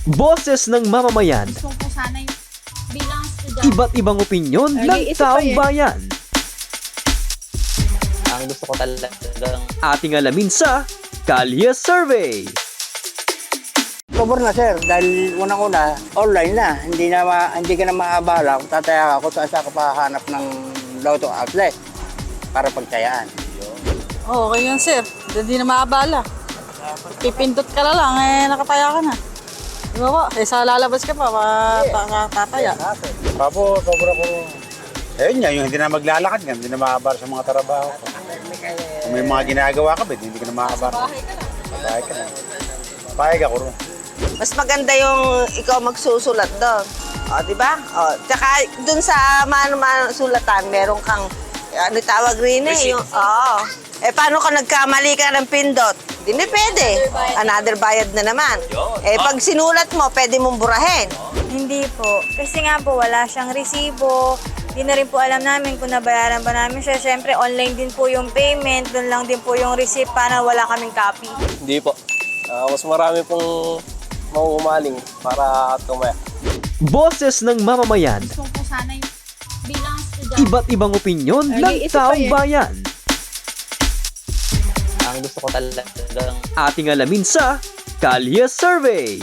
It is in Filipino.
Boses ng mamamayan, Gusto ko sana yung bilang estudyante. iba't ibang opinyon ng taong bayan. Ang gusto ko talagang Ating alamin sa Kalye Survey. Pabor na sir, dahil unang-una, online na. Hindi ka na maabala kung tataya ka kung saan ka pahanap ng lotto outlet para pagtayaan. Oo, okay yan sir. Hindi na maabala. Pipindot ka na lang, nakataya ka na. Di ba po? Sa lalabas ka pa, tataya. Pabor ako. Ayun nga, yung hindi na maglalakad nga, hindi na maabar sa mga trabaho. Kung may mga ginagawa ka, hindi ka na maabar. Bahay ka na. Payag ako rin. Mas maganda yung ikaw magsusulat doon. O, di ba? O, tsaka dun sa mano-mano sulatan, meron kang, ano tawag rin eh, yung, oo. Eh, paano ka nagkamali ka ng pindot? Hindi pwede. Another bayad na naman. Eh, pag sinulat mo, pwede mong burahin. Hindi po. Kasi nga po, wala siyang resibo. Hindi na rin po alam namin kung nabayaran ba namin siya. Siyempre, online din po yung payment. Doon lang din po yung receipt para wala kaming copy. Hindi po. Mas marami pong mauumaling para tumaya. Boses ng mamamayan, Gusto ko sana yung bilang estudyante. iba't ibang opinyon ng taong bayan. ang gusto ko talagang Ating alamin sa Kalye Survey.